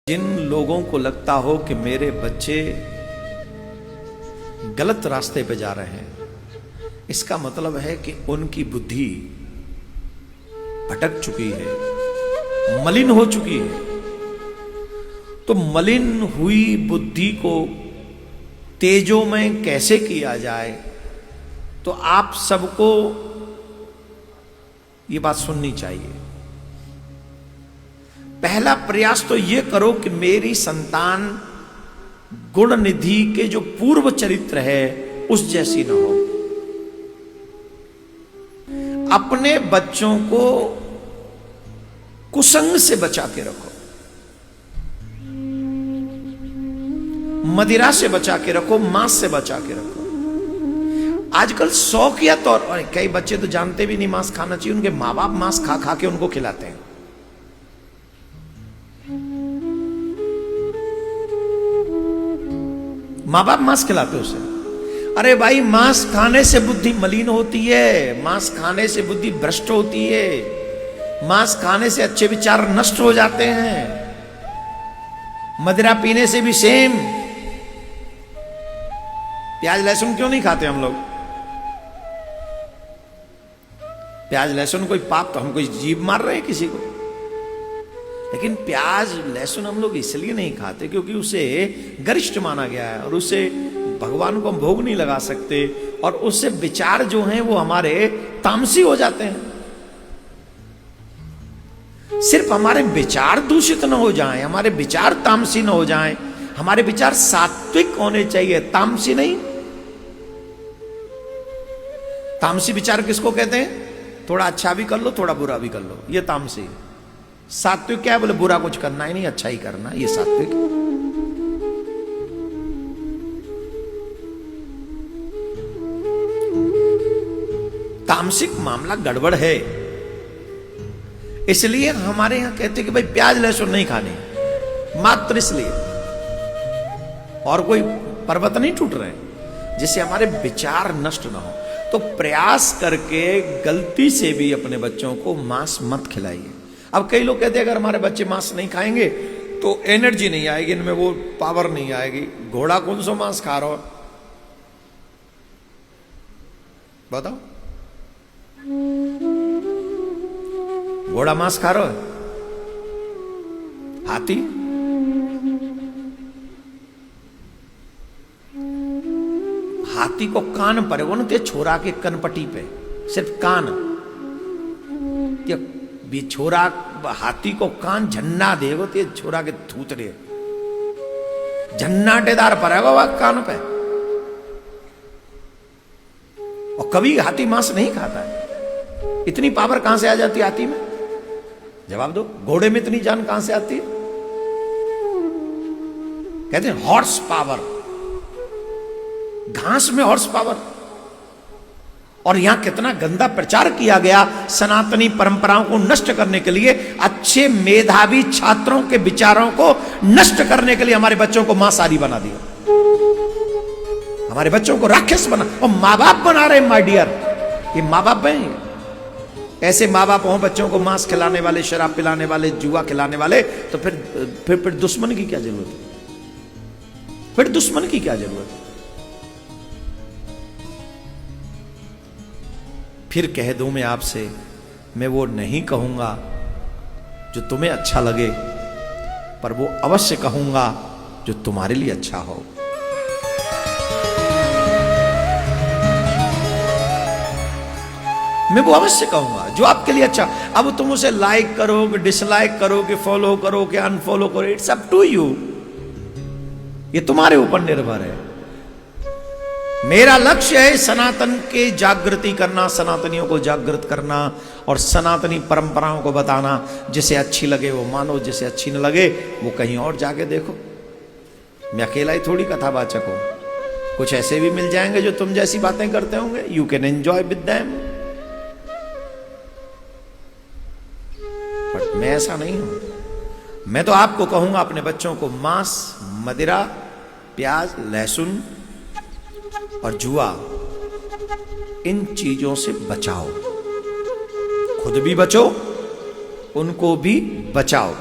जिन लोगों को लगता हो कि मेरे बच्चे गलत रास्ते पे जा रहे हैं, इसका मतलब है कि उनकी बुद्धि भटक चुकी है, मलिन हो चुकी है। तो मलिन हुई बुद्धि को तेजोमय कैसे किया जाए, तो आप सबको ये बात सुननी चाहिए। पहला प्रयास तो ये करो कि मेरी संतान गुण निधि के जो पूर्व चरित्र है उस जैसी ना हो। अपने बच्चों को कुसंग से बचा के रखो, मदिरा से बचा के रखो, मांस से बचा के रखो। आजकल शौकिया तौर पर कई बच्चे तो जानते भी नहीं मांस खाना चाहिए, उनके मां बाप मांस खा खा के उनको खिलाते हैं। मां बाप मांस खिलाते उसे। अरे भाई, मांस खाने से बुद्धि मलिन होती है, मांस खाने से बुद्धि भ्रष्ट होती है, मांस खाने से अच्छे विचार नष्ट हो जाते हैं। मदिरा पीने से भी सेम। प्याज लहसुन क्यों नहीं खाते हम लोग? प्याज लहसुन कोई पाप तो हम कोई जीव मार रहे हैं किसी को? लेकिन प्याज लहसुन हम लोग इसलिए नहीं खाते क्योंकि उसे गरिष्ठ माना गया है और उससे भगवान को हम भोग नहीं लगा सकते, और उससे विचार जो हैं वो हमारे तामसी हो जाते हैं। सिर्फ हमारे विचार दूषित ना हो जाएं, हमारे विचार तामसी ना हो जाएं, हमारे विचार सात्विक होने चाहिए, तामसी नहीं। तामसी विचार किसको कहते हैं? थोड़ा अच्छा भी कर लो, थोड़ा बुरा भी कर लो, ये तामसी। सात्विक क्या है? बोले बुरा कुछ करना ही नहीं, अच्छा ही करना, ये सात्विक। तामसिक मामला गड़बड़ है। इसलिए हमारे यहां कहते कि भाई प्याज लहसुन नहीं खाने, मात्र इसलिए, और कोई पर्वत नहीं टूट रहे जिससे हमारे विचार नष्ट ना हो। तो प्रयास करके गलती से भी अपने बच्चों को मांस मत खिलाइए। अब कई लोग कहते हैं अगर हमारे बच्चे मांस नहीं खाएंगे तो एनर्जी नहीं आएगी, इनमें वो पावर नहीं आएगी। घोड़ा कौन सा मांस खा रहा हो बताओ? घोड़ा मांस खा रहा हो? हाथी? हाथी को कान पर वो ना छोरा के कनपट्टी पे सिर्फ कान, भी छोरा हाथी को कान झन्ना देगो तो छोरा के थूतरे झन्नाटेदार पड़ेगा वह कान पे। और कभी हाथी मांस नहीं खाता है। इतनी पावर कहां से आ जाती है हाथी में? जवाब दो। घोड़े में इतनी जान कहां से आती है? कहते हैं हॉर्स पावर, घास में हॉर्स पावर। और यहां कितना गंदा प्रचार किया गया सनातनी परंपराओं को नष्ट करने के लिए, अच्छे मेधावी छात्रों के विचारों को नष्ट करने के लिए हमारे बच्चों को मांसाहारी बना दिया, हमारे बच्चों को राक्षस बना। और मां बाप बना रहे माय डियर, ये मां बाप हैं। ऐसे मां बाप हो बच्चों को मांस खिलाने वाले, शराब पिलाने वाले, जुआ खिलाने वाले, तो फिर दुश्मन की क्या जरूरत है? फिर दुश्मन की क्या जरूरत है? फिर कह दूं मैं आपसे, मैं वो नहीं कहूंगा जो तुम्हें अच्छा लगे, पर वो अवश्य कहूंगा जो तुम्हारे लिए अच्छा हो। मैं वो अवश्य कहूंगा जो आपके लिए अच्छा। अब तुम उसे लाइक करो कि डिसलाइक करो कि फॉलो करो कि अनफॉलो करो, इट्स अप टू यू। ये तुम्हारे ऊपर निर्भर है। मेरा लक्ष्य है सनातन के जागृति करना, सनातनियों को जागृत करना और सनातनी परंपराओं को बताना। जिसे अच्छी लगे वो मानो, जिसे अच्छी न लगे वो कहीं और जाके देखो। मैं अकेला ही थोड़ी कथावाचक हूं, कुछ ऐसे भी मिल जाएंगे जो तुम जैसी बातें करते होंगे। You can enjoy with them, but मैं ऐसा नहीं हूं। मैं तो आपको कहूंगा अपने बच्चों को मांस, मदिरा, प्याज, लहसुन और जुआ, इन चीजों से बचाओ। खुद भी बचो, उनको भी बचाओ।